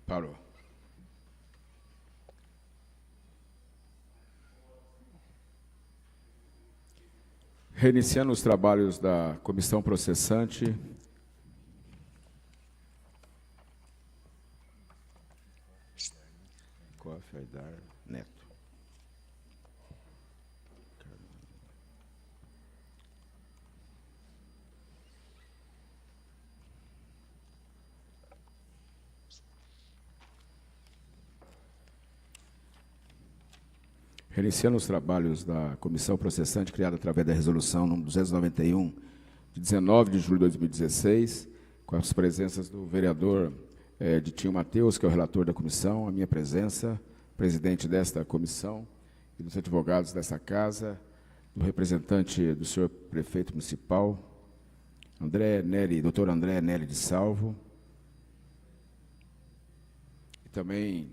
Parou. Reiniciando os trabalhos da comissão processante. Kofi Aidar Neto. Reiniciando os trabalhos da comissão processante criada através da resolução número 291, de 19 de julho de 2016, com as presenças do vereador Ditinho Mateus, que é o relator da comissão, a minha presença, presidente desta comissão, e dos advogados dessa casa, do representante do senhor prefeito municipal, doutor André Nery de Salvo, e também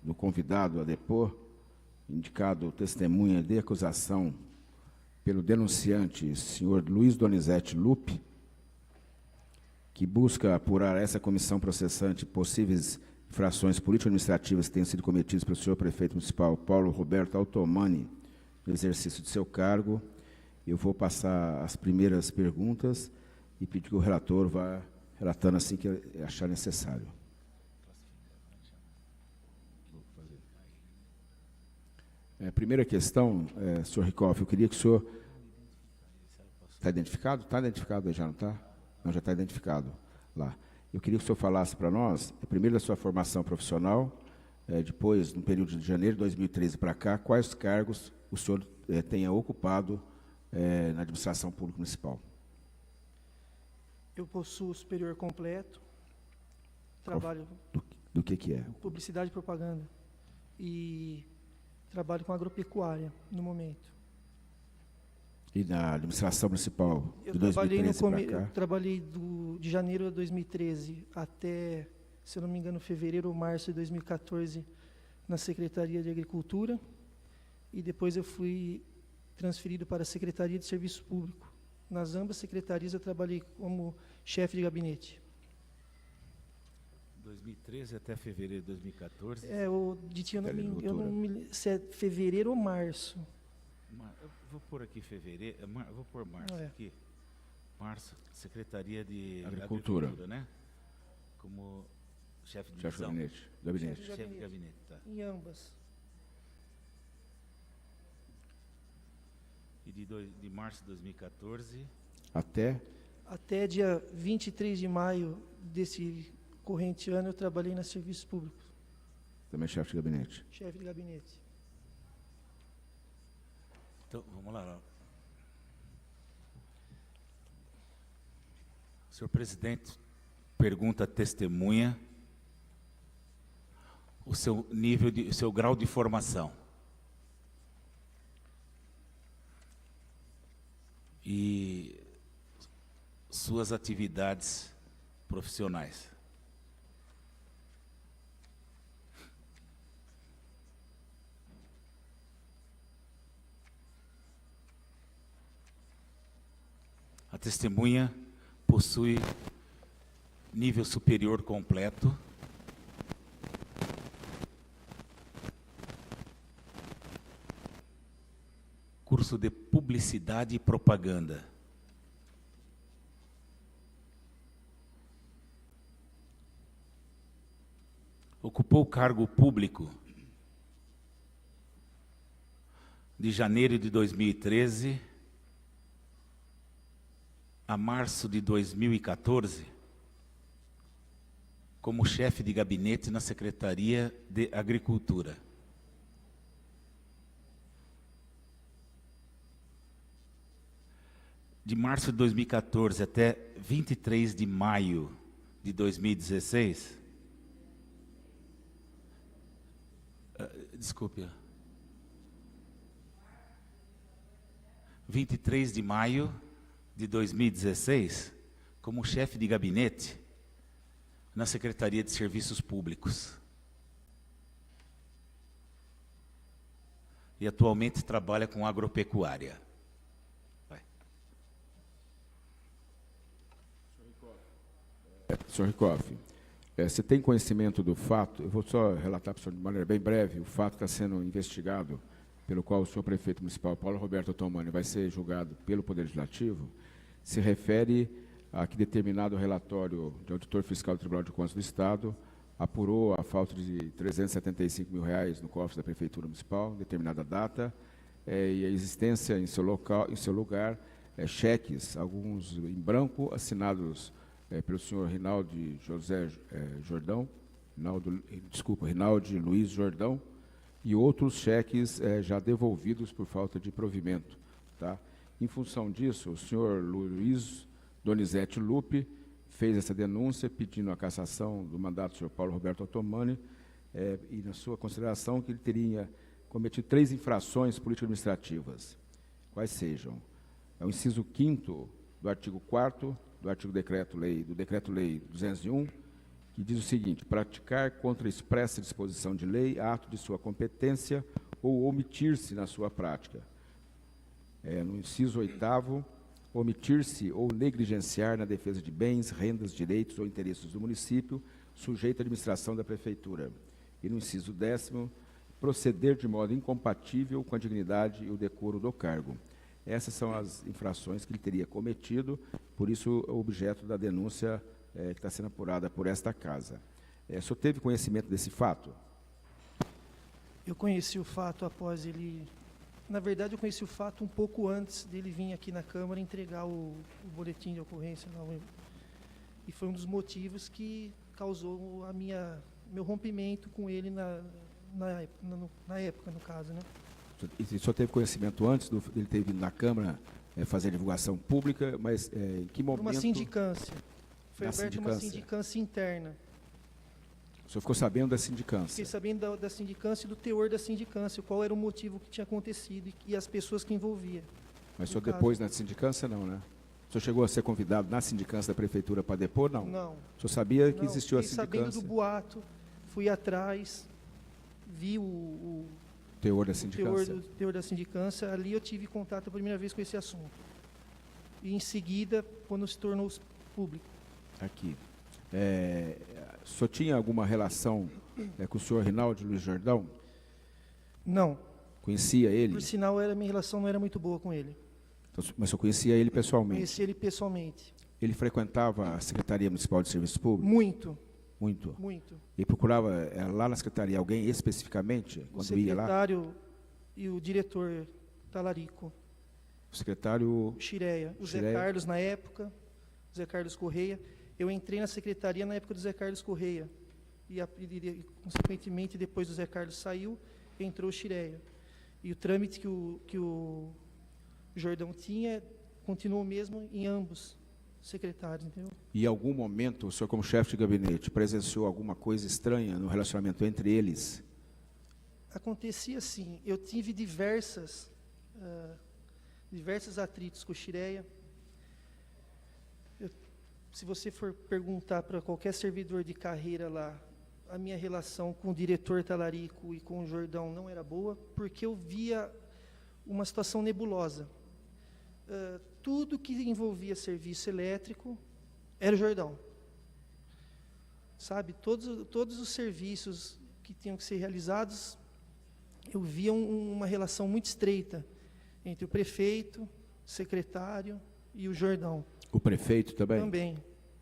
do convidado a depor, indicado testemunha de acusação pelo denunciante, senhor Luiz Donizete Lupe, que busca apurar essa comissão processante possíveis infrações político-administrativas que tenham sido cometidas pelo senhor prefeito municipal Paulo Roberto Altomani, no exercício de seu cargo. Eu vou passar as primeiras perguntas e pedir que o relator vá relatando assim que achar necessário. Primeira questão, senhor Ricoff, eu queria que o senhor... Está identificado? Está identificado aí já, não está? Não, já está identificado lá. Eu queria que o senhor falasse para nós, primeiro da sua formação profissional, depois, no período de janeiro de 2013 para cá, quais cargos o senhor tenha ocupado na administração pública municipal. Eu possuo superior completo, trabalho... Do que é? Publicidade e propaganda. E trabalho com agropecuária, no momento. E na administração municipal, de 2013 para cá? Eu trabalhei de janeiro de 2013 até, se eu não me engano, fevereiro ou março de 2014, na Secretaria de Agricultura, e depois eu fui transferido para a Secretaria de Serviço Público. Nas ambas secretarias eu trabalhei como chefe de gabinete. 2013 até fevereiro de 2014? Eu não me lembro se é fevereiro ou março. Eu vou pôr aqui fevereiro, vou pôr março aqui. Março, Secretaria de Agricultura, né? Como chefe de divisão. Gabinete. Chefe de gabinete, tá. Em ambas. E de março de 2014... Até dia 23 de maio desse corrente ano, eu trabalhei na Serviços Públicos. Também chefe de gabinete. Chefe de gabinete. Então, vamos lá. Senhor presidente, pergunta à testemunha o seu o seu grau de formação. E suas atividades profissionais. A testemunha possui nível superior completo, curso de publicidade e propaganda, ocupou o cargo público de janeiro de 2013 a março de 2014, como chefe de gabinete na Secretaria de Agricultura. De março de 2014 até 23 de maio de 2016, desculpe, 23 de maio de 2016, como chefe de gabinete na Secretaria de Serviços Públicos. E atualmente trabalha com agropecuária. Vai. Senhor Ricoff, Você tem conhecimento do fato? Eu vou só relatar para o senhor de maneira bem breve. O fato está sendo investigado, pelo qual o senhor prefeito municipal, Paulo Roberto Otomani, vai ser julgado pelo Poder Legislativo, se refere a que determinado relatório de auditor fiscal do Tribunal de Contas do Estado apurou a falta de R$ 375 mil no cofre da Prefeitura Municipal, em determinada data, e a existência em seu lugar, cheques, alguns em branco, assinados pelo senhor Rinaldi Luiz Jordão, e outros cheques já devolvidos por falta de provimento. Tá? Em função disso, o senhor Luiz Donizete Lupe fez essa denúncia pedindo a cassação do mandato do senhor Paulo Roberto Otomani, e na sua consideração que ele teria cometido 3 infrações político-administrativas, quais sejam: o inciso 5º do artigo 4º do Decreto-Lei 201, que diz o seguinte: praticar contra expressa disposição de lei ato de sua competência ou omitir-se na sua prática. No inciso 8º, omitir-se ou negligenciar na defesa de bens, rendas, direitos ou interesses do município, sujeito à administração da Prefeitura. E no inciso 10º, proceder de modo incompatível com a dignidade e o decoro do cargo. Essas são as infrações que ele teria cometido, por isso o objeto da denúncia que está sendo apurada por esta casa. O senhor teve conhecimento desse fato? Eu conheci o fato após ele... Na verdade, eu conheci o fato um pouco antes dele vir aqui na Câmara entregar o boletim de ocorrência. E foi um dos motivos que causou meu rompimento com ele na época, no caso, né? E o senhor teve conhecimento antes dele ter vindo na Câmara fazer divulgação pública, mas em que momento... Uma sindicância. Foi aberta uma sindicância interna. O senhor ficou sabendo da sindicância? Fiquei sabendo da sindicância e do teor da sindicância, qual era o motivo que tinha acontecido e as pessoas que envolvia. Mas o senhor depois na sindicância, não, né? O senhor chegou a ser convidado na sindicância da Prefeitura para depor, não? Não. O senhor sabia que existiu a sindicância? Fiquei sabendo do boato, fui atrás, vi o teor da sindicância. Teor da sindicância. Ali eu tive contato a primeira vez com esse assunto. E em seguida, quando se tornou público. Aqui. O senhor tinha alguma relação com o senhor Rinaldi Luiz Jordão? Não. Conhecia ele? Por sinal, minha relação não era muito boa com ele. Então, mas o senhor conhecia ele pessoalmente? Conhecia ele pessoalmente. Ele frequentava a Secretaria Municipal de Serviços Públicos? Muito. Muito? Muito. E procurava lá na Secretaria alguém especificamente? Quando ia lá? O secretário e o diretor Talarico. O secretário... Xireia. O Zé Carlos, na época, Zé Carlos Correia. Eu entrei na secretaria na época do Zé Carlos Correia. E consequentemente, depois do Zé Carlos saiu, entrou o Xireia. E o trâmite que o Jordão tinha continuou mesmo em ambos secretários, entendeu? E em algum momento, o senhor, como chefe de gabinete, presenciou alguma coisa estranha no relacionamento entre eles? Acontecia assim. Eu tive diversos atritos com o Xireia. Se você for perguntar para qualquer servidor de carreira lá, a minha relação com o diretor Talarico e com o Jordão não era boa, porque eu via uma situação nebulosa. Tudo que envolvia serviço elétrico era o Jordão. Sabe, todos os serviços que tinham que ser realizados, eu via uma relação muito estreita entre o prefeito, o secretário e o Jordão. O prefeito também?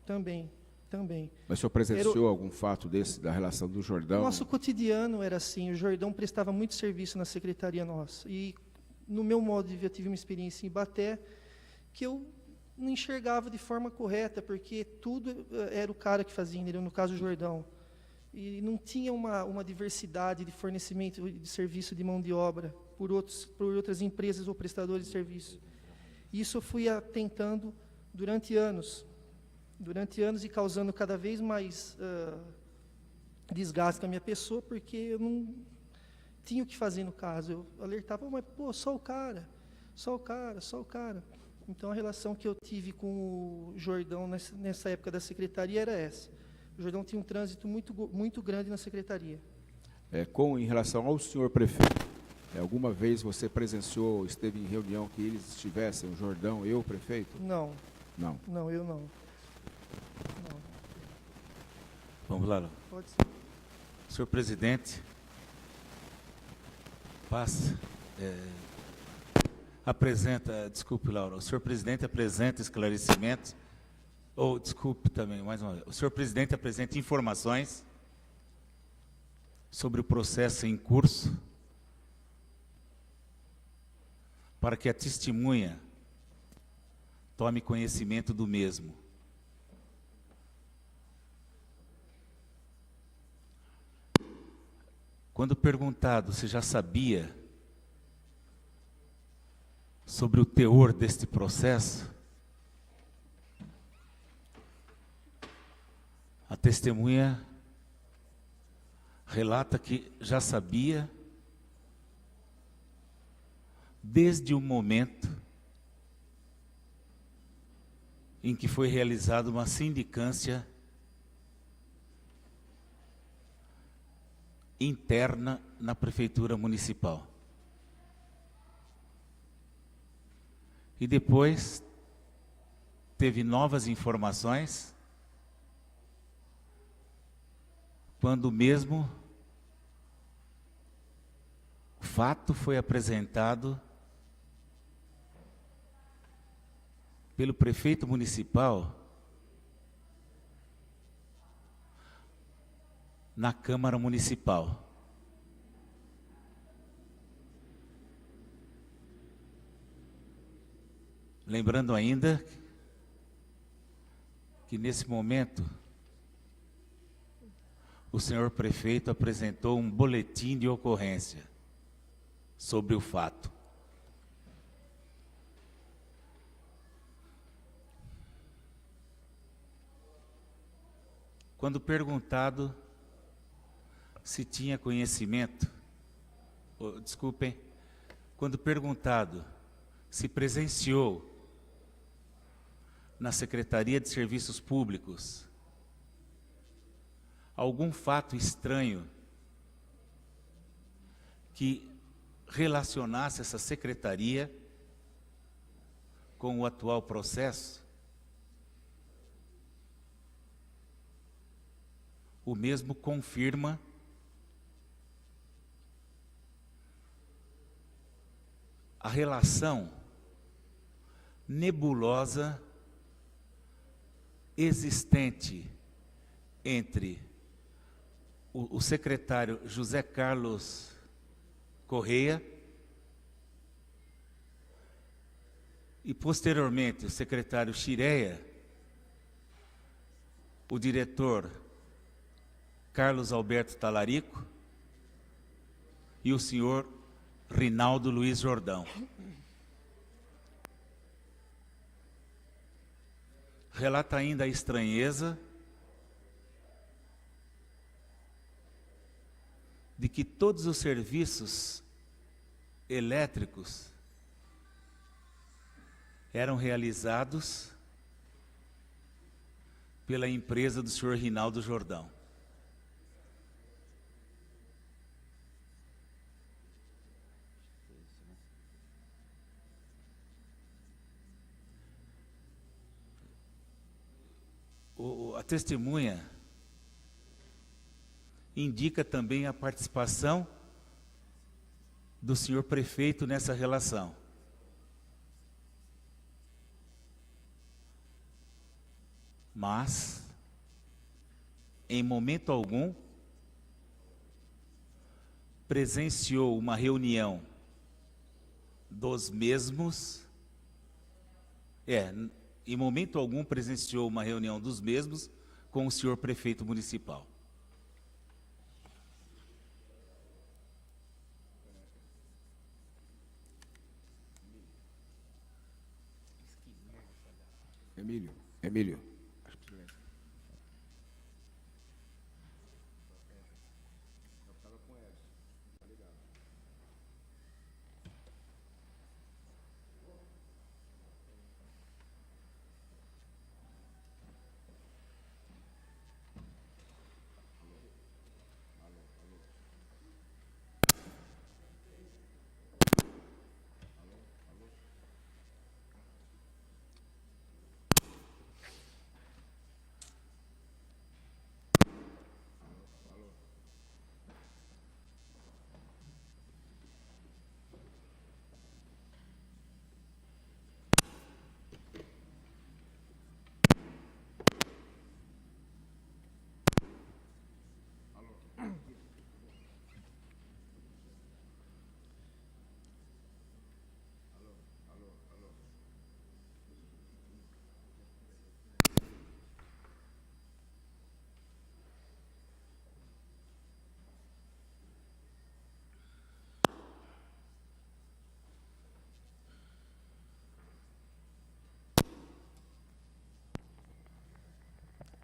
Também. Mas o senhor presenciou algum fato desse, da relação do Jordão? Nosso cotidiano era assim, o Jordão prestava muito serviço na secretaria nossa. E no meu modo de ver, eu tive uma experiência em Ibaté, que eu não enxergava de forma correta, porque tudo era o cara que fazia, no caso o Jordão. E não tinha uma diversidade de fornecimento de serviço de mão de obra por outras empresas ou prestadores de serviço. Isso eu fui atentando durante anos e causando cada vez mais desgaste com a minha pessoa, porque eu não tinha o que fazer no caso. Eu alertava, mas, pô, só o cara. Então, a relação que eu tive com o Jordão nessa época da secretaria era essa. O Jordão tinha um trânsito muito grande na secretaria. Em relação ao senhor prefeito, alguma vez você presenciou, esteve em reunião que eles estivessem, o Jordão e o prefeito? Não. Não? Não, eu não. Bom, Vamos lá. Pode ser. Senhor presidente, passa. Desculpe, Laura, o senhor presidente apresenta esclarecimentos, desculpe também, mais uma vez, o senhor presidente apresenta informações sobre o processo em curso, para que a testemunha tome conhecimento do mesmo. Quando perguntado se já sabia sobre o teor deste processo, a testemunha relata que já sabia desde o momento em que foi realizada uma sindicância interna na Prefeitura Municipal. E depois teve novas informações, quando mesmo o fato foi apresentado pelo prefeito municipal na Câmara Municipal. Lembrando ainda que nesse momento o senhor prefeito apresentou um boletim de ocorrência sobre o fato. Quando perguntado se tinha conhecimento, quando perguntado se presenciou na Secretaria de Serviços Públicos algum fato estranho que relacionasse essa secretaria com o atual processo, o mesmo confirma a relação nebulosa existente entre o secretário José Carlos Correia e, posteriormente, o secretário Xireia, o diretor Carlos Alberto Talarico e o senhor Rinaldo Luiz Jordão. Relata ainda a estranheza de que todos os serviços elétricos eram realizados pela empresa do senhor Rinaldo Jordão. A testemunha indica também a participação do senhor prefeito nessa relação. Mas, em momento algum, presenciou uma reunião dos mesmos, em momento algum presenciou uma reunião dos mesmos com o senhor prefeito municipal. Emílio.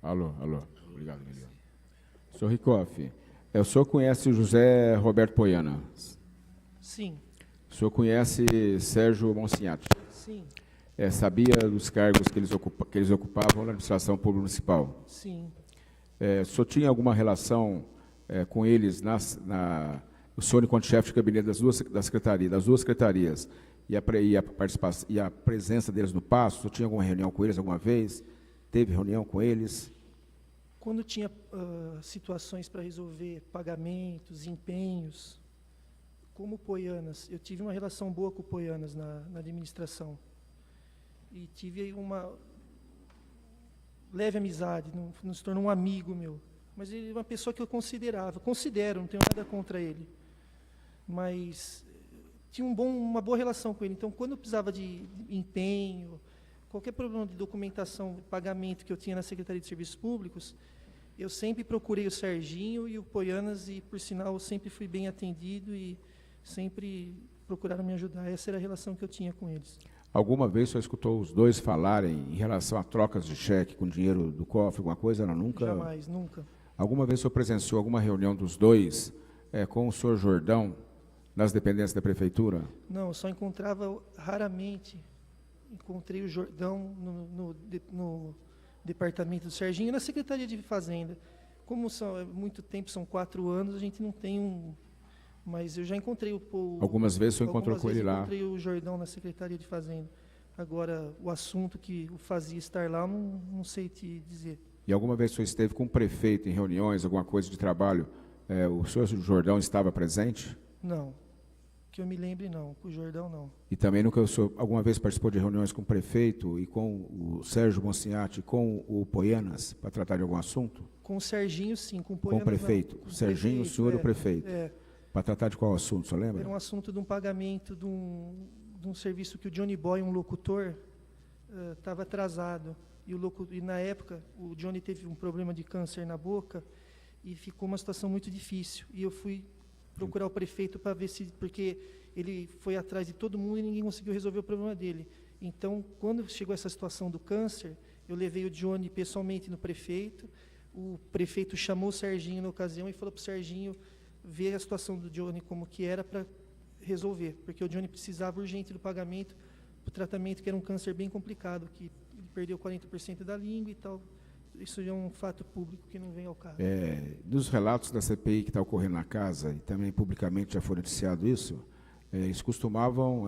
Alô. Obrigado, Miguel. Senhor Ricoff, o senhor conhece o José Roberto Poiana? Sim. O senhor conhece Sérgio Monsinhati? Sim. Sabia dos cargos que eles ocupavam na administração pública municipal? Sim. O senhor tinha alguma relação com eles, o senhor, enquanto chefe de gabinete das duas secretarias, e a presença deles no Paço, o senhor tinha alguma reunião com eles alguma vez? Teve reunião com eles? Quando tinha situações para resolver pagamentos, empenhos, como Poianas, eu tive uma relação boa com o Poianas na administração. E tive uma leve amizade, não se tornou um amigo meu. Mas ele é uma pessoa que eu considero, não tenho nada contra ele. Mas tinha uma boa relação com ele. Então, quando eu precisava de empenho, qualquer problema de documentação, pagamento que eu tinha na Secretaria de Serviços Públicos, eu sempre procurei o Serginho e o Poianas, e, por sinal, eu sempre fui bem atendido e sempre procuraram me ajudar. Essa era a relação que eu tinha com eles. Alguma vez o senhor escutou os dois falarem em relação a trocas de cheque com dinheiro do cofre, alguma coisa? Não, nunca? Jamais, nunca. Alguma vez o senhor presenciou alguma reunião dos dois com o senhor Jordão nas dependências da prefeitura? Não, eu só encontrava raramente. Encontrei o Jordão no departamento do Serginho e na Secretaria de Fazenda. Como é muito tempo, são 4 anos, a gente não tem Mas eu já encontrei Algumas vezes o senhor encontrou com ele lá? Encontrei o Jordão na Secretaria de Fazenda. Agora, o assunto que o fazia estar lá, não sei te dizer. E alguma vez o senhor esteve com o prefeito em reuniões, alguma coisa de trabalho? O senhor Jordão estava presente? Não. Que eu me lembre, não. Com o Jordão, não. E também nunca o senhor alguma vez participou de reuniões com o prefeito e com o Sérgio Monsinhati, com o Poianas, para tratar de algum assunto? Com o Serginho, sim. Com o Poianas, com o prefeito? Não. O Serginho, o senhor e o prefeito? É. Para tratar de qual assunto, o senhor lembra? Era um assunto de um pagamento de um serviço que o Johnny Boy, um locutor, estava atrasado. E na época, o Johnny teve um problema de câncer na boca e ficou uma situação muito difícil. E eu fui procurar o prefeito para ver se... Porque ele foi atrás de todo mundo e ninguém conseguiu resolver o problema dele. Então, quando chegou essa situação do câncer, eu levei o Johnny pessoalmente no prefeito. O prefeito chamou o Serginho na ocasião e falou para o Serginho ver a situação do Johnny como que era para resolver, porque o Johnny precisava urgente do pagamento para o tratamento, que era um câncer bem complicado, que ele perdeu 40% da língua e tal. Isso já é um fato público que não vem ao caso. Dos relatos da CPI que está ocorrendo na casa, e também publicamente já foi noticiado isso, eles costumavam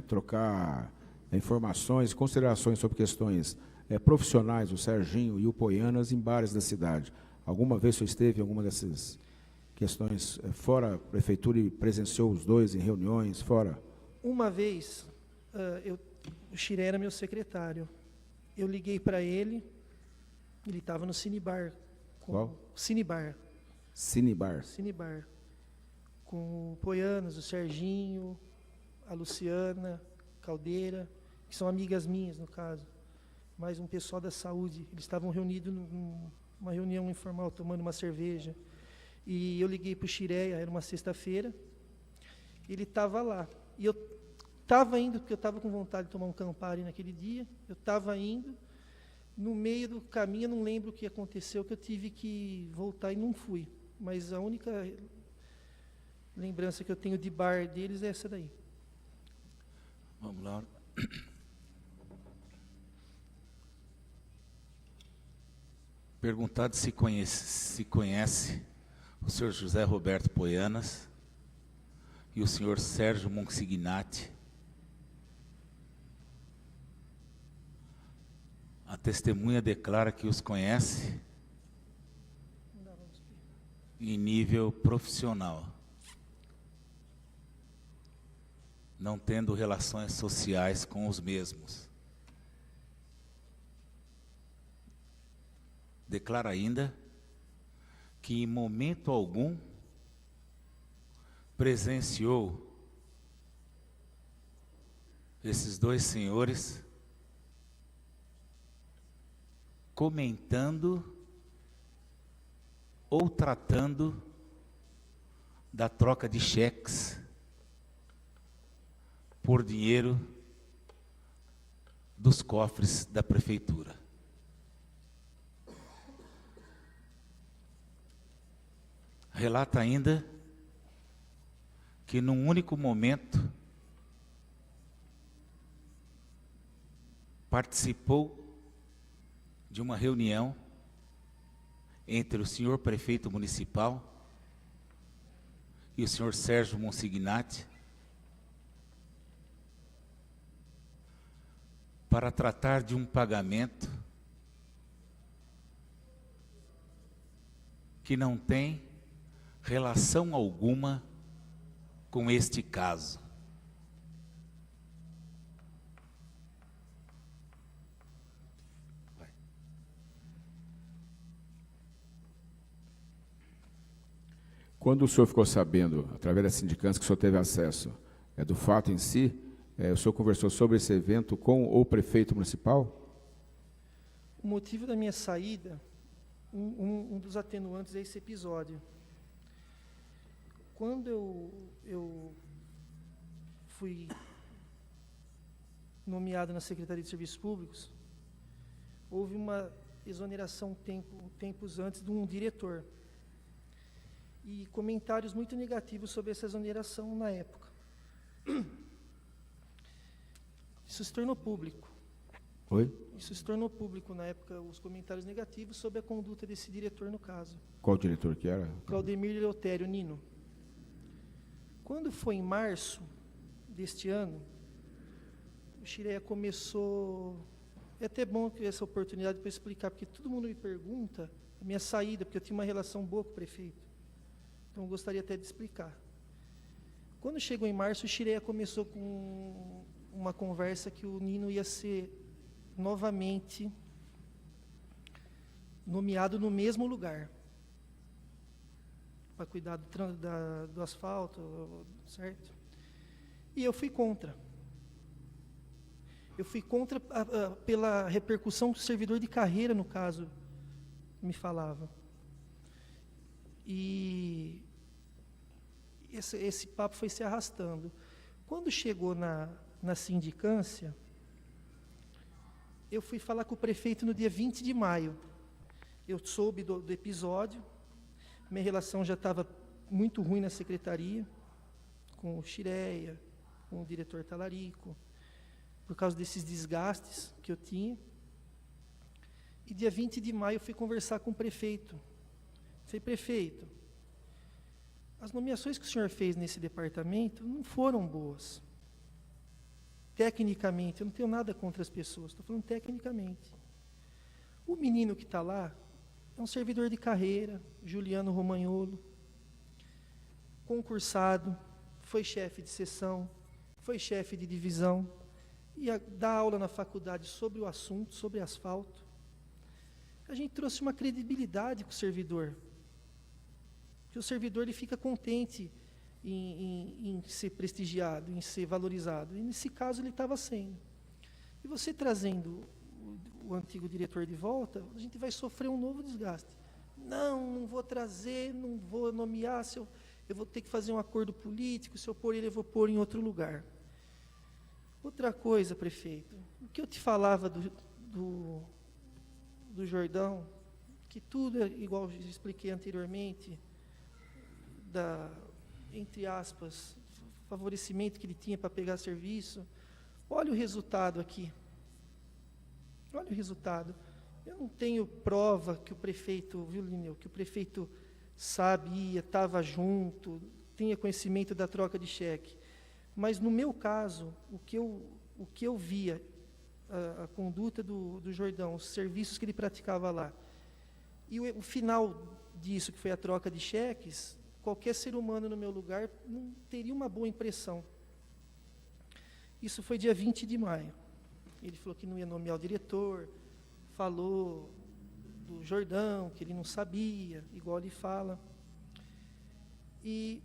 trocar informações, considerações sobre questões profissionais, o Serginho e o Poianas, em bares da cidade. Alguma vez o senhor esteve em alguma dessas questões fora a prefeitura e presenciou os dois em reuniões, fora? Uma vez, o Xiré era meu secretário. Eu liguei para ele estava no Cinebar. Qual? Cinebar. Cinebar. Cinebar. Com o Poianas, o Serginho, a Luciana Caldeira, que são amigas minhas, no caso, mais um pessoal da saúde. Eles estavam reunidos numa reunião informal, tomando uma cerveja. E eu liguei para o Xireia, era uma sexta-feira, ele estava lá. E eu estava indo, porque eu estava com vontade de tomar um Campari naquele dia, eu estava indo, no meio do caminho, eu não lembro o que aconteceu, que eu tive que voltar e não fui. Mas a única lembrança que eu tenho de bar deles é essa daí. Vamos lá. Perguntado se conhece o senhor José Roberto Poianas e o senhor Sérgio Monsinhati. A testemunha declara que os conhece em nível profissional, não tendo relações sociais com os mesmos. Declara ainda que em momento algum presenciou esses dois senhores comentando ou tratando da troca de cheques por dinheiro dos cofres da prefeitura. relata ainda que num único momento participou de uma reunião entre o senhor prefeito municipal e o senhor Sérgio Monsignati para tratar de um pagamento que não tem relação alguma com este caso. Quando o senhor ficou sabendo, através da sindicância que o senhor teve acesso, do fato em si, o senhor conversou sobre esse evento com o prefeito municipal? O motivo da minha saída, um dos atenuantes é esse episódio. Quando eu fui nomeado na Secretaria de Serviços Públicos, houve uma exoneração tempos antes de um diretor. E comentários muito negativos sobre essa exoneração na época. Isso se tornou público. Oi? Isso se tornou público na época, os comentários negativos sobre a conduta desse diretor no caso. Qual diretor que era? Claudemir Eleutério Nino. Quando foi em março deste ano, o Xireia começou... É até bom ter essa oportunidade para explicar, porque todo mundo me pergunta a minha saída, porque eu tinha uma relação boa com o prefeito. Então, eu gostaria até de explicar. Quando chegou em março, o Xireia começou com uma conversa que o Nino ia ser novamente nomeado no mesmo lugar, para cuidar do asfalto, certo? E eu fui contra. Eu fui contra pela repercussão que o servidor de carreira, no caso, me falava. E esse papo foi se arrastando. Quando chegou na sindicância, eu fui falar com o prefeito no dia 20 de maio. Eu soube do episódio, minha relação já estava muito ruim na secretaria, com o Xireia, com o diretor Talarico, por causa desses desgastes que eu tinha. E dia 20 de maio eu fui conversar com o prefeito. Falei, prefeito, as nomeações que o senhor fez nesse departamento não foram boas. Tecnicamente, eu não tenho nada contra as pessoas, estou falando tecnicamente. O menino que está lá é um servidor de carreira, Juliano Romagnolo, concursado, foi chefe de seção, foi chefe de divisão, ia dar aula na faculdade sobre o assunto, sobre asfalto. A gente trouxe uma credibilidade com o servidor, que o servidor ele fica contente em ser prestigiado, em ser valorizado. E nesse caso ele estava sendo. E você trazendo o antigo diretor de volta, a gente vai sofrer um novo desgaste. Não vou trazer, não vou nomear, eu vou ter que fazer um acordo político, se eu pôr ele, eu vou pôr em outro lugar. Outra coisa, prefeito, o que eu te falava do Jordão, que tudo é igual eu expliquei anteriormente, entre aspas, favorecimento que ele tinha para pegar serviço. Olha o resultado aqui. Olha o resultado. Eu não tenho prova que o prefeito, viu, Lineu, que o prefeito sabia, estava junto, tinha conhecimento da troca de cheque. Mas no meu caso, o que eu via, a conduta do Jordão, os serviços que ele praticava lá, e o final disso, que foi a troca de cheques, qualquer ser humano no meu lugar não teria uma boa impressão. Isso foi dia 20 de maio. Ele falou que não ia nomear o diretor, falou do Jordão, que ele não sabia, igual ele fala. E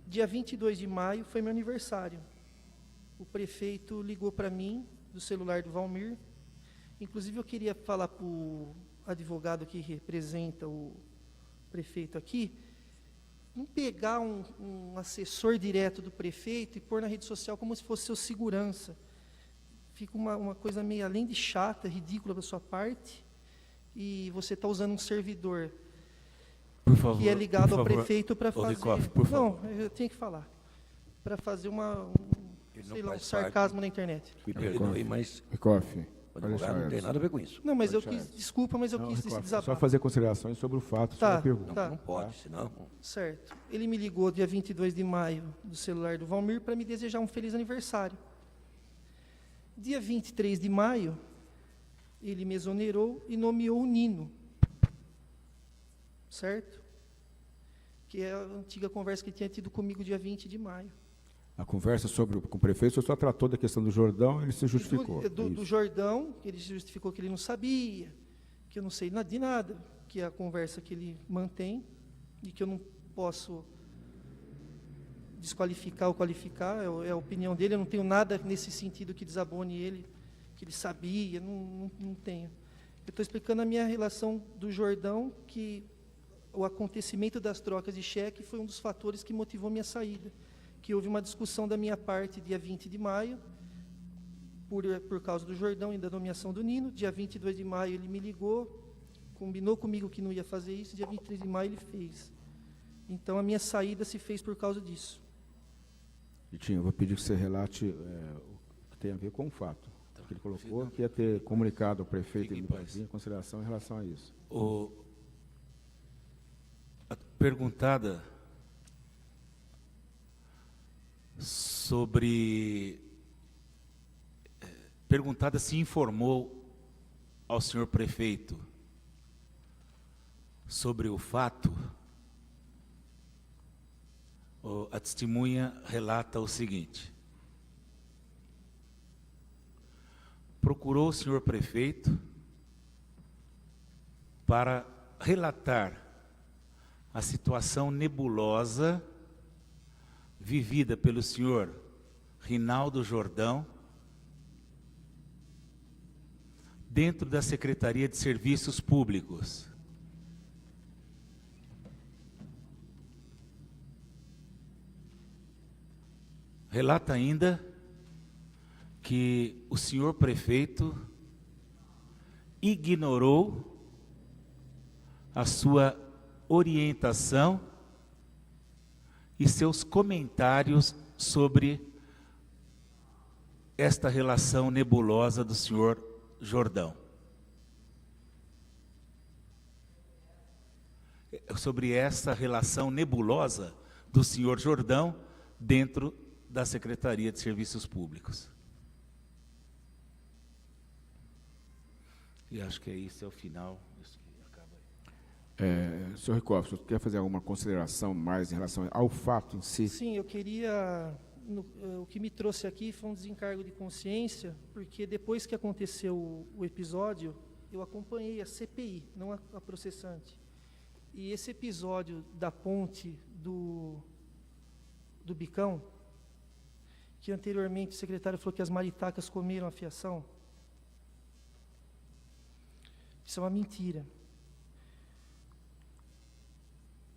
dia 22 de maio foi meu aniversário. O prefeito ligou para mim, do celular do Valmir. Inclusive, eu queria falar para o advogado que representa o prefeito aqui, não pegar um assessor direto do prefeito e pôr na rede social como se fosse seu segurança. Fica uma coisa meio além de chata, ridícula da sua parte, e você está usando um servidor Por favor, que é ligado ao favor, prefeito para fazer... Ricoff, por favor. Não, eu tenho que falar. Para fazer um sarcasmo parte. na internet. Me perdoe, mas Ricoff, o advogado não tem nada a ver com isso. Não, mas eu quis... Desculpa, mas eu quis Ricoff, desabafar. só fazer considerações sobre o fato, Tá, sobre a pergunta. tá. Não pode, senão... Certo. Ele me ligou dia 22 de maio do celular do Valmir para me desejar um feliz aniversário. Dia 23 de maio, ele me exonerou e nomeou o Nino. Certo? Que é a antiga conversa que tinha tido comigo dia 20 de maio. A conversa com o prefeito só tratou da questão do Jordão, ele se justificou. Do Jordão, ele se justificou que ele não sabia, que eu não sei de nada, que é a conversa que ele mantém e que eu não posso desqualificar ou qualificar, é a opinião dele, eu não tenho nada nesse sentido que desabone ele, que ele sabia, não tenho. Eu estou explicando a minha relação do Jordão, que o acontecimento das trocas de cheque foi um dos fatores que motivou minha saída, que houve uma discussão da minha parte dia 20 de maio, por causa do Jordão e da nomeação do Nino. Dia 22 de maio ele me ligou, combinou comigo que não ia fazer isso, dia 23 de maio ele fez. Então a minha saída se fez por causa disso. Vitinho, eu vou pedir que você relate o que tem a ver com o fato. Que ele colocou que ia ter comunicado ao prefeito em consideração em relação a isso. A perguntada se informou ao senhor prefeito sobre o fato. A testemunha relata o seguinte: procurou o senhor prefeito para relatar a situação nebulosa vivida pelo senhor Rinaldo Jordão dentro da Secretaria de Serviços Públicos. Relata ainda que o senhor prefeito ignorou a sua orientação e seus comentários sobre esta relação nebulosa do senhor Jordão. Sobre essa relação nebulosa do senhor Jordão dentro da Secretaria de Serviços Públicos. E acho que isso é o final. Isso que acaba aí. Senhor Ricoff, você quer fazer alguma consideração mais em relação ao fato em si? Sim, eu queria... o que me trouxe aqui foi um desencargo de consciência, porque depois que aconteceu o episódio, eu acompanhei a CPI, não a processante. E esse episódio da ponte do Bicão, que anteriormente o secretário falou que as maritacas comeram a fiação, isso é uma mentira.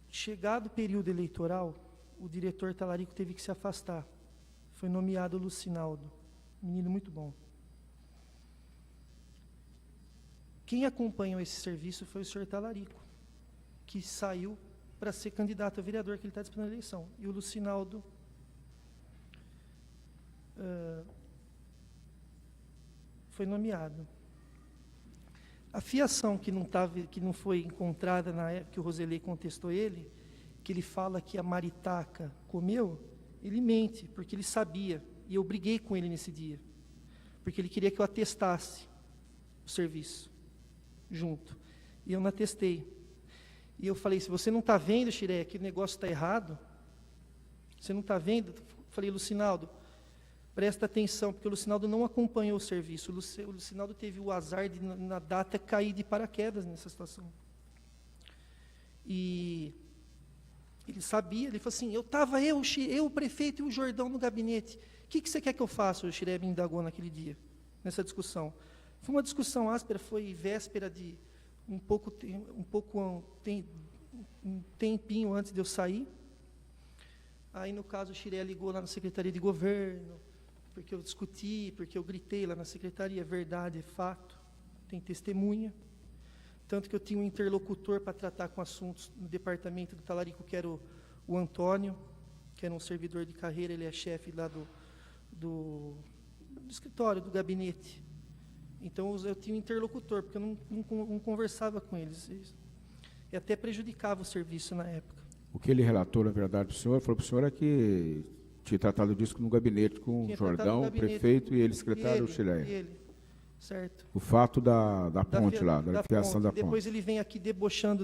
Chegado o período eleitoral, o diretor Talarico teve que se afastar. Foi nomeado Lucinaldo, menino muito bom. Quem acompanhou esse serviço foi o senhor Talarico, que saiu para ser candidato a vereador, que ele está disputando a eleição. E o Lucinaldo foi nomeado. A fiação que não foi encontrada na época que o Roselei contestou ele, que ele fala que a maritaca comeu, ele mente, porque ele sabia, e eu briguei com ele nesse dia, porque ele queria que eu atestasse o serviço, junto, e eu não atestei. E eu falei, se você não está vendo, Xiré, que o negócio está errado, você não está vendo? Eu falei, Lucinaldo, presta atenção, porque o Lucinaldo não acompanhou o serviço. O Lucinaldo teve o azar de, na data, cair de paraquedas nessa situação. E ele sabia, ele falou assim, eu, o prefeito e o Jordão no gabinete. O que você quer que eu faça? O Xiré me indagou naquele dia, nessa discussão. Foi uma discussão áspera, foi véspera de um tempinho antes de eu sair. Aí, no caso, o Xiré ligou lá na Secretaria de Governo, porque eu discuti, porque eu gritei lá na Secretaria, é verdade, é fato, tem testemunha. tanto que eu tinha um interlocutor para tratar com assuntos no departamento do Talarico, que era o Antônio, que era um servidor de carreira, ele é chefe lá do escritório, do gabinete. Então, eu tinha um interlocutor, porque eu não conversava com eles. E até prejudicava o serviço na época. O que ele relatou, na verdade, para o senhor, falou para o senhor é que tinha tratado disso no gabinete com o Jordão, o prefeito, e ele, secretário Chileia. Ele, certo. O fato da ponte lá, da fiação da ponte. Depois ele vem aqui debochando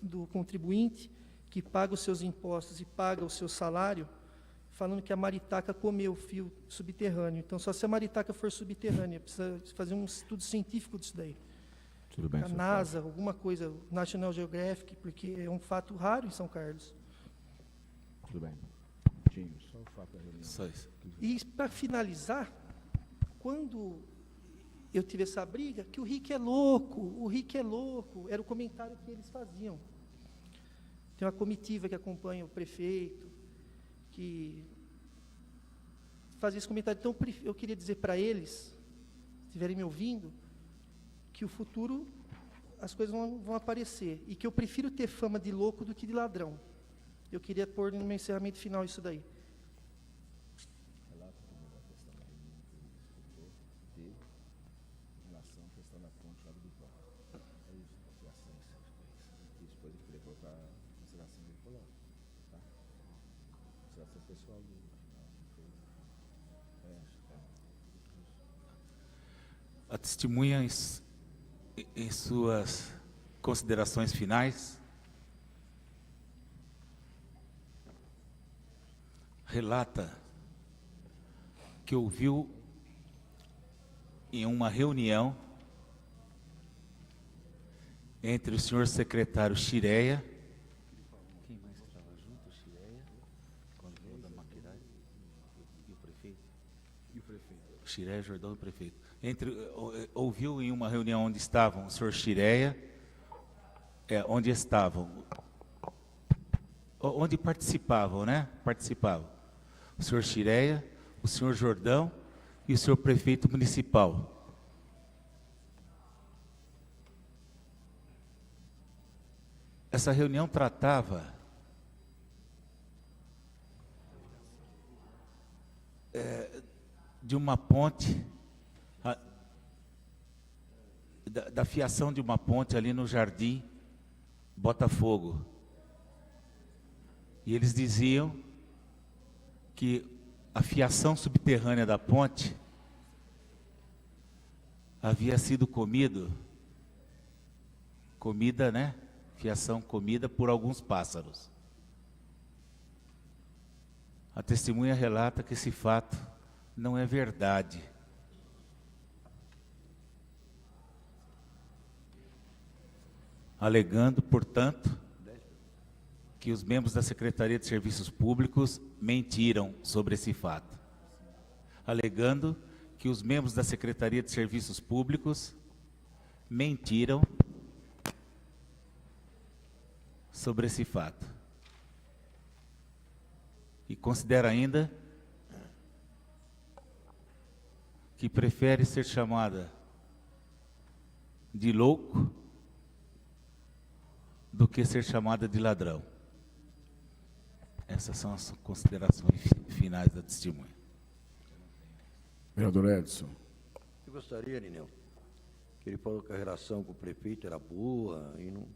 do contribuinte, que paga os seus impostos e paga o seu salário, falando que a maritaca comeu o fio subterrâneo. Então, só se a maritaca for subterrânea, precisa fazer um estudo científico disso daí. Tudo bem, a NASA, alguma coisa, National Geographic, porque é um fato raro em São Carlos. Tudo bem. Só o fato da reunião. Só isso. E, para finalizar, quando eu tive essa briga, que o Rick é louco, era o comentário que eles faziam. Tem uma comitiva que acompanha o prefeito, que fazia esse comentário. Então, eu queria dizer para eles, se estiverem me ouvindo, que o futuro, as coisas vão aparecer, e que eu prefiro ter fama de louco do que de ladrão. Eu queria pôr no meu encerramento final isso daí. A testemunha, em suas considerações finais, relata que ouviu em uma reunião entre o senhor secretário Chireia, quem mais estava junto? Chireia, quando veio da Maquiragem, e o prefeito? E o prefeito? Chireia, Jordão e o prefeito. Ouviu em uma reunião onde estavam o senhor Chireia, onde participavam, né? Participavam o senhor Chireia, o senhor Jordão e o senhor prefeito municipal. Essa reunião tratava de uma ponte, da fiação de uma ponte ali no Jardim Botafogo. E eles diziam que a fiação subterrânea da ponte havia sido comida, né? Fiação comida por alguns pássaros. A testemunha relata que esse fato não é verdade. Alegando, portanto, que os membros da Secretaria de Serviços Públicos mentiram sobre esse fato. Alegando que os membros da Secretaria de Serviços Públicos mentiram sobre esse fato. E considera ainda que prefere ser chamada de louco do que ser chamada de ladrão. Essas são as considerações finais da testemunha. Vereador Edson. Eu gostaria, Ninel, que ele falou que a relação com o prefeito era boa, e não...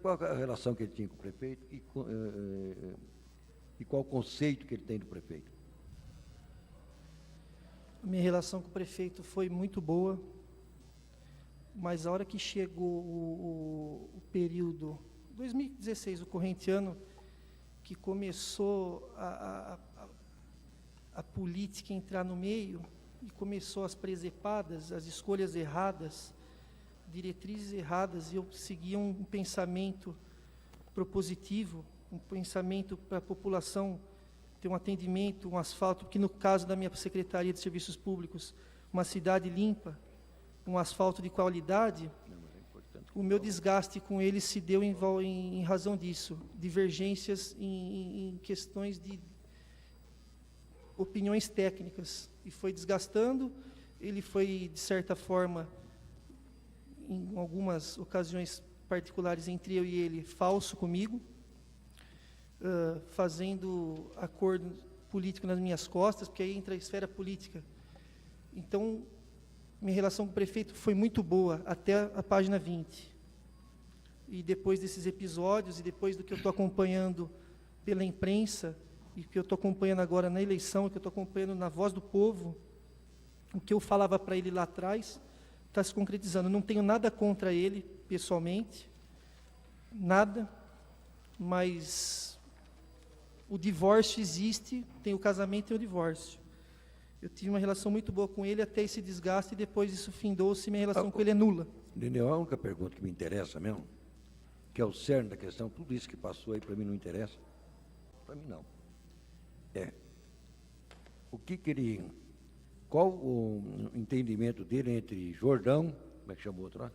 Qual a relação que ele tinha com o prefeito e qual o conceito que ele tem do prefeito? A minha relação com o prefeito foi muito boa, mas a hora que chegou o período 2016, o corrente ano, que começou a política entrar no meio e começou as presepadas, as escolhas erradas, diretrizes erradas, e eu seguia um pensamento propositivo, um pensamento para a população ter um atendimento, um asfalto, que no caso da minha Secretaria de Serviços Públicos, uma cidade limpa, um asfalto de qualidade. O meu desgaste com ele se deu em razão disso, divergências em questões de opiniões técnicas, e foi desgastando. Ele foi, de certa forma, em algumas ocasiões particulares entre eu e ele, falso comigo, fazendo acordo político nas minhas costas, porque aí entra a esfera política. Então, minha relação com o prefeito foi muito boa, até a página 20. E depois desses episódios, e depois do que eu estou acompanhando pela imprensa, e que eu estou acompanhando agora na eleição, e que eu estou acompanhando na Voz do Povo, o que eu falava para ele lá atrás está se concretizando. Não tenho nada contra ele, pessoalmente, nada, mas o divórcio existe, tem o casamento e o divórcio. Eu tive uma relação muito boa com ele até esse desgaste, e depois isso findou-se, minha relação com ele é nula. Lineu, a única pergunta que me interessa mesmo, que é o cerne da questão, tudo isso que passou aí para mim não interessa, para mim não. O que ele, qual o entendimento dele entre Jordão, como é que chamou outro lá?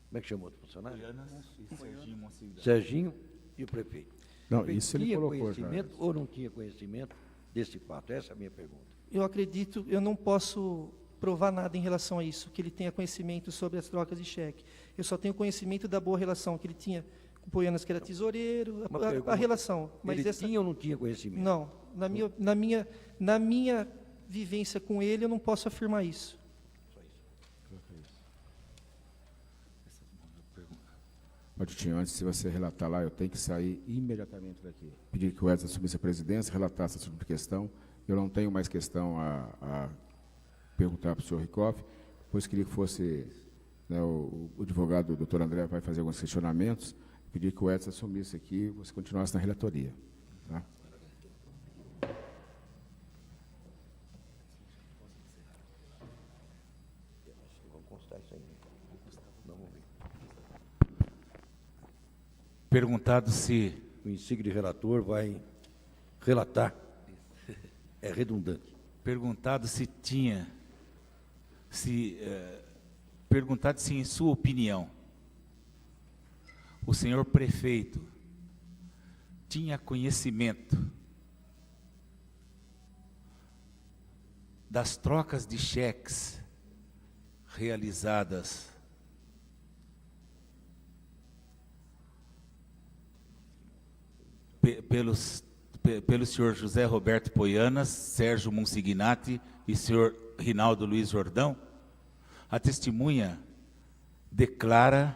Como é que chamou outro funcionário? Serginho e o prefeito. Não, isso ele tinha colocou já. conhecimento ou não tinha conhecimento desse fato? Essa é a minha pergunta. Eu acredito, eu não posso provar nada em relação a isso, que ele tenha conhecimento sobre as trocas de cheque. Eu só tenho conhecimento da boa relação que ele tinha com o Poianas, que era tesoureiro, a relação. Mas ele tinha ou não tinha conhecimento? Não, na minha vivência com ele, eu não posso afirmar isso. Poditinho, antes de você relatar lá, eu tenho que sair imediatamente daqui. Pedir que o Edson assumisse a presidência, relatasse essa questão. Eu não tenho mais questão a perguntar para o senhor Ricoff, pois queria que fosse, né, o advogado, o doutor André, vai fazer alguns questionamentos. Pedir que o Edson assumisse aqui e você continuasse na relatoria. Tá? Vamos constar isso aí. Vamos ver. Perguntado se O insigne relator vai relatar. É redundante. perguntado se perguntado se, em sua opinião, o senhor prefeito tinha conhecimento das trocas de cheques realizadas pelo senhor José Roberto Poianas, Sérgio Monsignati e senhor Rinaldo Luiz Jordão? A testemunha declara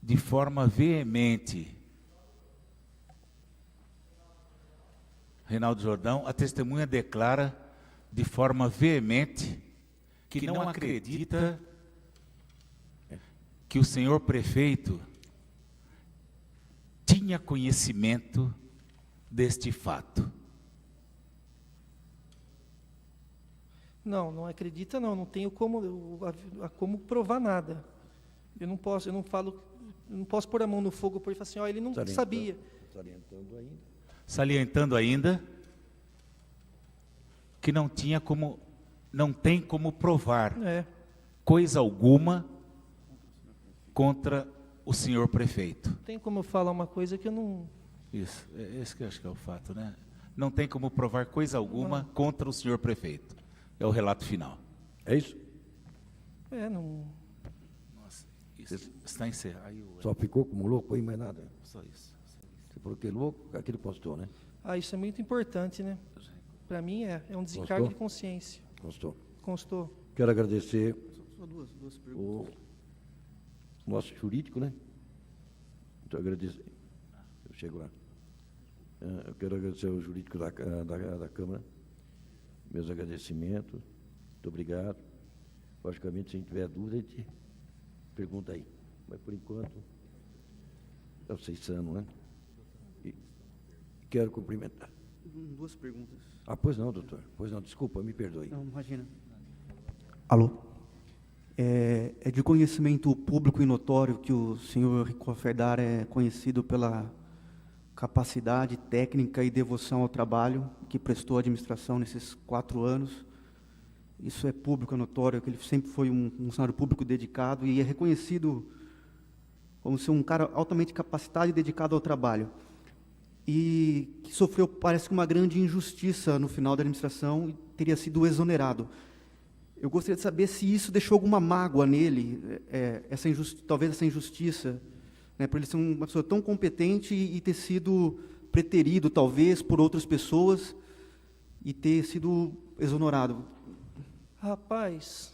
de forma veemente, Rinaldo Jordão, a testemunha declara de forma veemente que não acredita que o senhor prefeito tinha conhecimento deste fato. Não acredita não, não tenho como provar nada. Eu não posso pôr a mão no fogo por falar assim, ele não sabia. Salientando ainda. Que não tem como provar É. coisa alguma contra o senhor prefeito. Não tem como eu falar uma coisa que eu não... Isso, esse que eu acho que é o fato, né? Não tem como provar coisa alguma contra o senhor prefeito. É o relato final. É isso? Não... Nossa, isso está encerrado. Aí Só ficou como louco aí, mais nada. só isso. Você falou que é louco, aquele postou, né? isso é muito importante, né? Para mim é um descargo Gostou? de consciência. Constou. Quero agradecer Só duas o perguntas. nosso jurídico, né? Então, agradecer. Eu chego lá. Eu quero agradecer ao jurídico da Câmara. Meus agradecimentos. Muito obrigado. Logicamente, se a gente tiver dúvida, a gente pergunta aí. Mas, por enquanto, é o Seissano, né? E quero cumprimentar. Duas perguntas. Pois não, doutor. Pois não, desculpa, me perdoe. Não, imagina. Alô? É de conhecimento público e notório que o senhor Ricoff Erdar é conhecido pela capacidade técnica e devoção ao trabalho que prestou à administração nesses 4 anos. Isso é público, é notório, que ele sempre foi um funcionário público dedicado e é reconhecido como ser um cara altamente capacitado e dedicado ao trabalho. E que sofreu, parece que, uma grande injustiça no final da administração e teria sido exonerado. Eu gostaria de saber se isso deixou alguma mágoa nele, talvez essa injustiça, né, por ele ser uma pessoa tão competente e ter sido preterido, talvez, por outras pessoas e ter sido exonerado. Rapaz,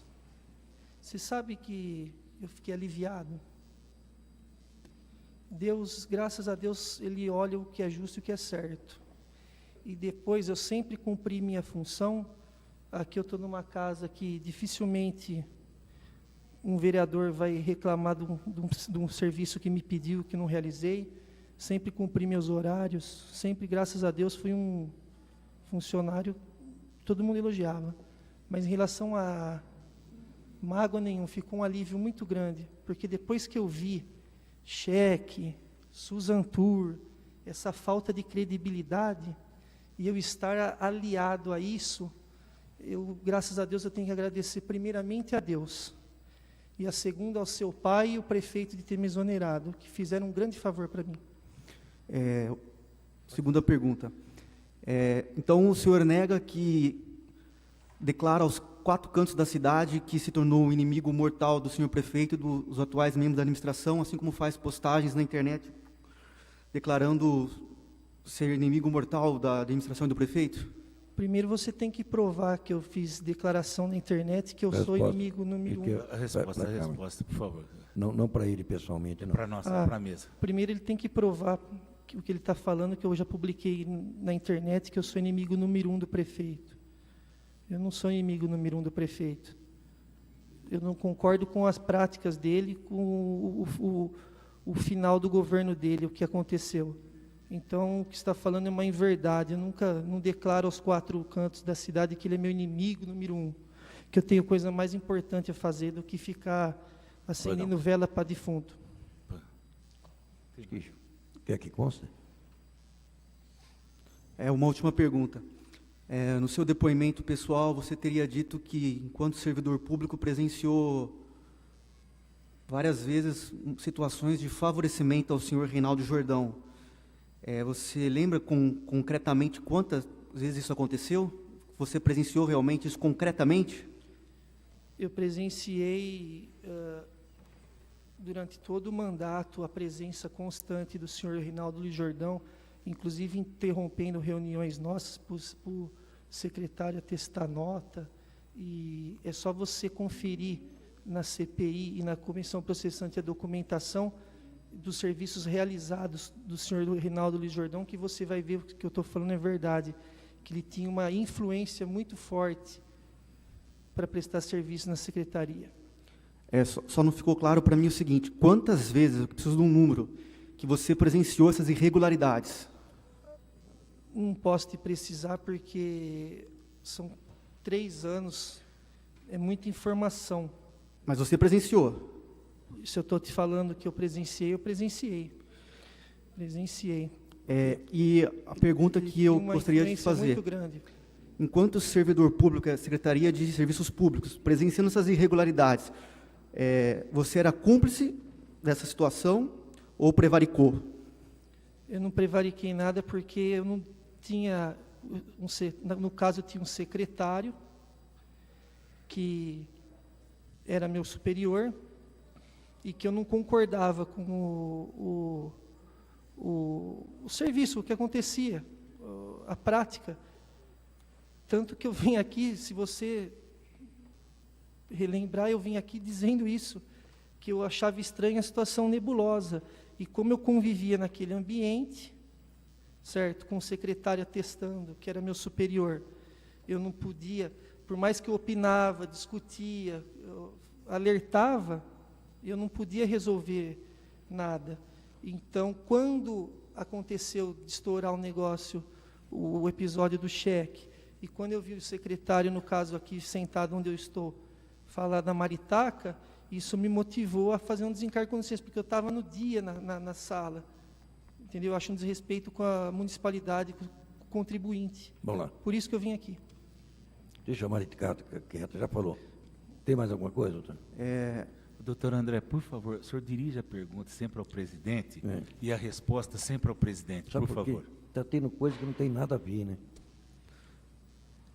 você sabe que eu fiquei aliviado. Deus, graças a Deus, Ele olha o que é justo e o que é certo. E depois eu sempre cumpri minha função. Aqui eu estou numa casa que dificilmente um vereador vai reclamar de um serviço que me pediu, que não realizei. Sempre cumpri meus horários, sempre, graças a Deus, fui um funcionário, todo mundo elogiava. Mas em relação a mágoa nenhuma, ficou um alívio muito grande, porque depois que eu vi cheque, Susan Tour, essa falta de credibilidade, e eu estar aliado a isso, graças a Deus, eu tenho que agradecer primeiramente a Deus, e a segunda ao seu pai e o prefeito de ter me exonerado, que fizeram um grande favor para mim. Segunda pergunta. Então, o senhor nega que declara aos 4 cantos da cidade que se tornou o inimigo mortal do senhor prefeito e dos atuais membros da administração, assim como faz postagens na internet declarando ser inimigo mortal da administração e do prefeito? Primeiro você tem que provar que eu fiz declaração na internet que eu sou inimigo número 1. A resposta, por favor. Não para ele pessoalmente, não. Para nós, para a mesa. Primeiro ele tem que provar que o que ele está falando, que eu já publiquei na internet, que eu sou inimigo número 1 do prefeito. Eu não sou inimigo número 1 do prefeito. Eu não concordo com as práticas dele, com o final do governo dele, o que aconteceu. Então, o que está falando é uma inverdade. Eu não declaro aos 4 cantos da cidade que ele é meu inimigo número 1. Que eu tenho coisa mais importante a fazer do que ficar acendendo vela para defunto. Quer que conste? Uma última pergunta. No seu depoimento pessoal, você teria dito que, enquanto servidor público, presenciou várias vezes situações de favorecimento ao senhor Reinaldo Jordão. Você lembra concretamente quantas vezes isso aconteceu? Você presenciou realmente isso concretamente? Eu presenciei, durante todo o mandato, a presença constante do senhor Reinaldo Luiz Jordão, inclusive interrompendo reuniões nossas para o secretário atestar nota, e é só você conferir na CPI e na Comissão Processante a documentação dos serviços realizados do senhor Reinaldo Luiz Jordão, que você vai ver que eu estou falando é verdade, que ele tinha uma influência muito forte para prestar serviço na secretaria. Só não ficou claro para mim o seguinte: quantas vezes, eu preciso de um número, que você presenciou essas irregularidades? Não posso te precisar porque são 3 anos, é muita informação. Mas você presenciou? Se eu estou te falando que eu presenciei. Presenciei. E a pergunta que eu gostaria de fazer: muito grande. Enquanto servidor público, Secretaria de Serviços Públicos, presenciando essas irregularidades, você era cúmplice dessa situação ou prevaricou? Eu não prevariquei nada porque eu não tinha, no caso eu tinha um secretário que era meu superior e que eu não concordava com o serviço, o que acontecia, a prática. Tanto que eu vim aqui, se você relembrar, eu vim aqui dizendo isso, que eu achava estranha a situação nebulosa. E como eu convivia naquele ambiente, certo, com o secretário atestando, que era meu superior, eu não podia, por mais que eu opinava, discutia, eu alertava, eu não podia resolver nada. Então, quando aconteceu de estourar o negócio, o episódio do cheque, e quando eu vi o secretário, no caso aqui, sentado onde eu estou, falar da maritaca, isso me motivou a fazer um desencargo de consciência, porque eu estava no dia na sala. Entendeu? Eu acho um desrespeito com a municipalidade, com o contribuinte. Vamos lá. Por isso que eu vim aqui. Deixa a maritaca quieta, já falou. Tem mais alguma coisa, doutor? Doutor André, por favor, o senhor dirige a pergunta sempre ao presidente e a resposta sempre ao presidente, Sabe por favor. Está tendo coisa que não tem nada a ver, né?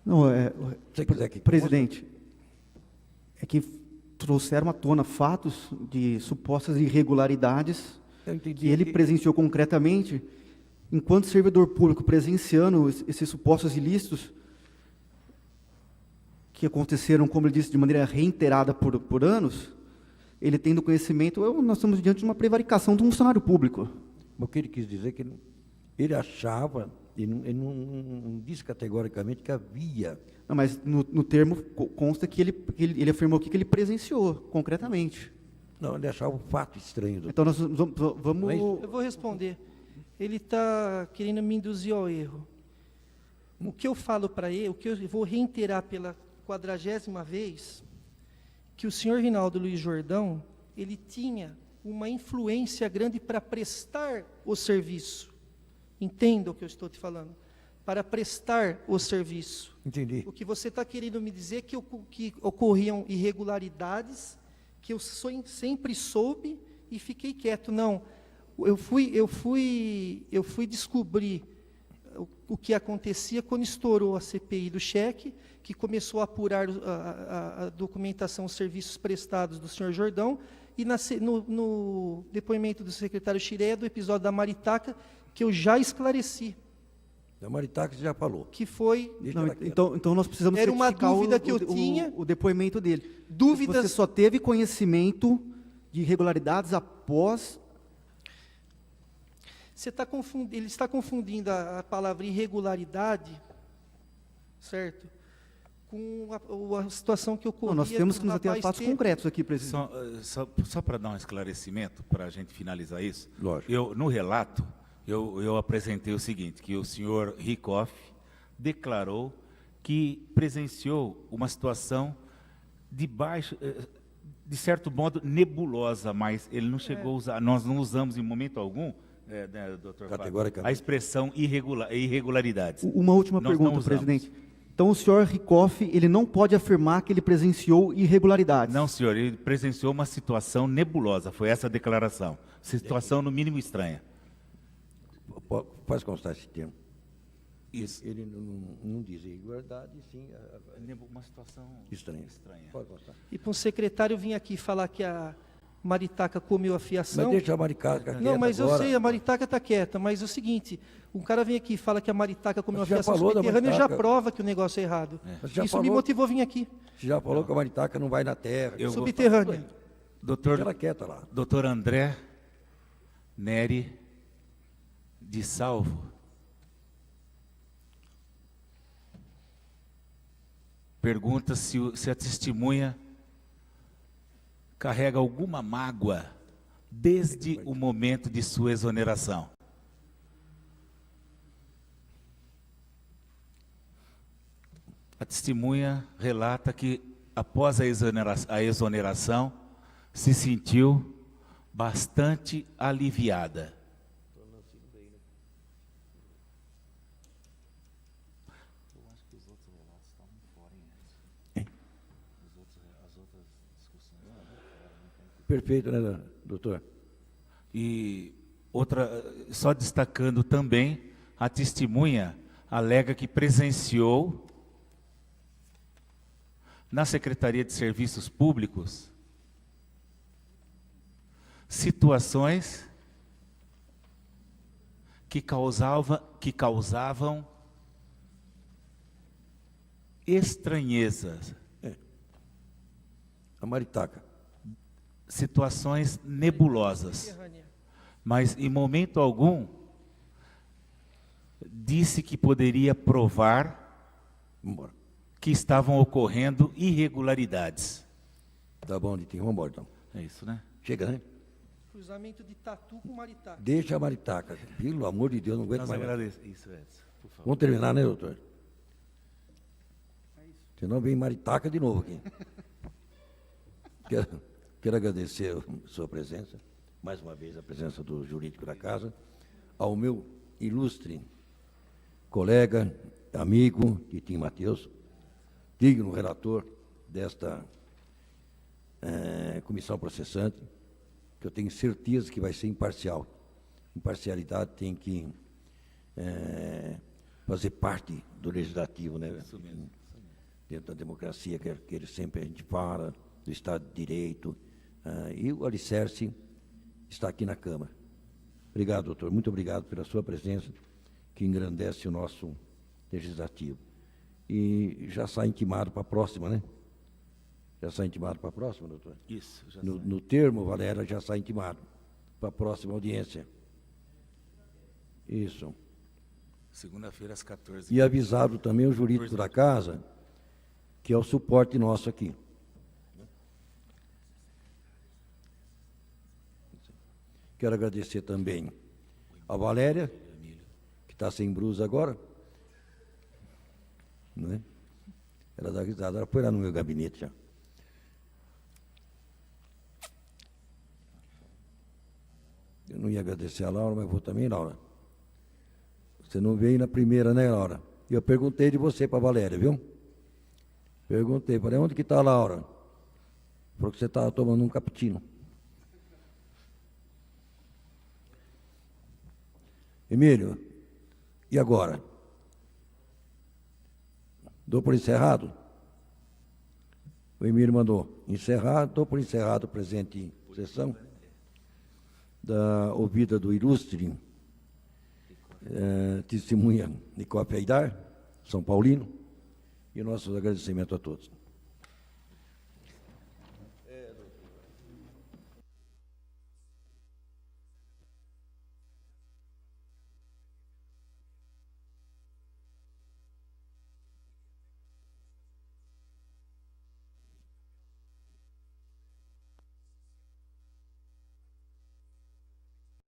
Não, Se você quiser que presidente, é que trouxeram à tona fatos de supostas irregularidades Eu entendi. que ele presenciou concretamente, enquanto servidor público presenciando esses supostos ilícitos, que aconteceram, como ele disse, de maneira reiterada por anos, ele tendo conhecimento, nós estamos diante de uma prevaricação de um funcionário público. O que ele quis dizer é que ele achava, ele não disse categoricamente que havia. Não, mas no termo consta que ele afirmou aqui que ele presenciou, concretamente. Não, ele achava um fato estranho. Então, nós vamos... Eu vou responder. Ele está querendo me induzir ao erro. O que eu falo para ele, o que eu vou reiterar pela 40ª vez, que o senhor Rinaldo Luiz Jordão, ele tinha uma influência grande para prestar o serviço. Entenda o que eu estou te falando. Para prestar o serviço. Entendi. O que você está querendo me dizer é que ocorriam irregularidades, que eu sempre soube e fiquei quieto. Não, eu fui descobrir o que acontecia quando estourou a CPI do cheque, que começou a apurar a documentação, os serviços prestados do senhor Jordão, e no depoimento do secretário Chireia, do episódio da Maritaca, que eu já esclareci, Da Maritaca você já falou. que foi... Deixa Não, ela quieta. então nós precisamos Era uma retificar dúvida que eu tinha. o depoimento dele. Dúvidas- Você só teve conhecimento de irregularidades após... Ele está confundindo a palavra irregularidade, certo? Com a situação que ocorria... Não, nós temos que do nos ater a rapaz fatos ter- concretos aqui, presidente. Só para dar um esclarecimento, para a gente finalizar isso. Lógico. No relato, eu apresentei o seguinte, que o senhor Ricoff declarou que presenciou uma situação de certo modo, nebulosa, mas ele não chegou a usar, nós não usamos em momento algum, doutor Fábio, Categoricamente. a expressão irregularidades. Uma última Nós não pergunta, usamos. presidente. Então, o senhor Ricoff, ele não pode afirmar que ele presenciou irregularidades? Não, senhor, ele presenciou uma situação nebulosa, foi essa a declaração. Situação, no mínimo, estranha. Faz constar esse termo. Isso. Ele não diz irregularidade, sim Uma situação estranha. estranha. Pode constar. E para um secretário vir aqui falar que a Maritaca comeu a fiação... Mas deixa a Maritaca quieta Não, mas eu agora. sei, a Maritaca está quieta, mas é o seguinte, um cara vem aqui e fala que a Maritaca comeu a Você já fiação falou da subterrânea, já Maritaca. prova que o negócio é errado. Você já Isso me falou. motivou a vir aqui. Você já falou que a Maritaca não vai na terra. Eu vou- Subterrânea. Doutor, Deixa ela quieta lá. doutor André Neri de Salvo. Pergunta se a testemunha carrega alguma mágoa desde o momento de sua exoneração. A testemunha relata que, após a exoneração, se sentiu bastante aliviada. Perfeito, né, doutor? E outra, só destacando também, a testemunha alega que presenciou na Secretaria de Serviços Públicos situações que causavam estranhezas, A Maritaca. situações nebulosas. Subterrânea. Mas, em momento algum, disse que poderia provar Vamos embora. que estavam ocorrendo irregularidades. Tá bom, Litinho, vamos embora então. É isso, né? Chega, né? Cruzamento de tatu com Maritaca. Deixa a Maritaca. Pelo amor de Deus, não aguento Nós mais. agradecemos. Isso, Edson, por favor. Vamos terminar, né, doutor? Senão vem Maritaca de novo aqui. Quero agradecer a sua presença, mais uma vez a presença do jurídico da casa, ao meu ilustre colega, amigo, Titinho Matheus, digno relator desta comissão processante, que eu tenho certeza que vai ser imparcial. Imparcialidade tem que fazer parte do legislativo, né? Isso mesmo. Dentro da democracia, que ele sempre a gente fala, do Estado de Direito, e o alicerce está aqui na Câmara. Obrigado, doutor. Muito obrigado pela sua presença, que engrandece o nosso legislativo. E já sai intimado para a próxima, né? Já sai intimado para a próxima, doutor? Isso, já No termo, Valéria, já sai intimado para a próxima audiência. Isso. segunda-feira às 14h. E avisado também o jurídico da casa, que é o suporte nosso aqui. Quero agradecer também a Valéria, que está sem blusa agora. Não é? Ela dá risada, ela foi lá no meu gabinete já. Eu não ia agradecer a Laura, mas vou também, Laura. Você não veio na primeira, né, Laura? E eu perguntei de você para a Valéria, viu? Perguntei, falei, onde que está a Laura? Falou que você estava tomando um cappuccino. Emílio, e agora? Dou por encerrado? O Emílio mandou encerrar, dou por encerrado a presente sessão da ouvida do ilustre testemunha Nicofe Aidar, São Paulino, e nossos agradecimentos a todos.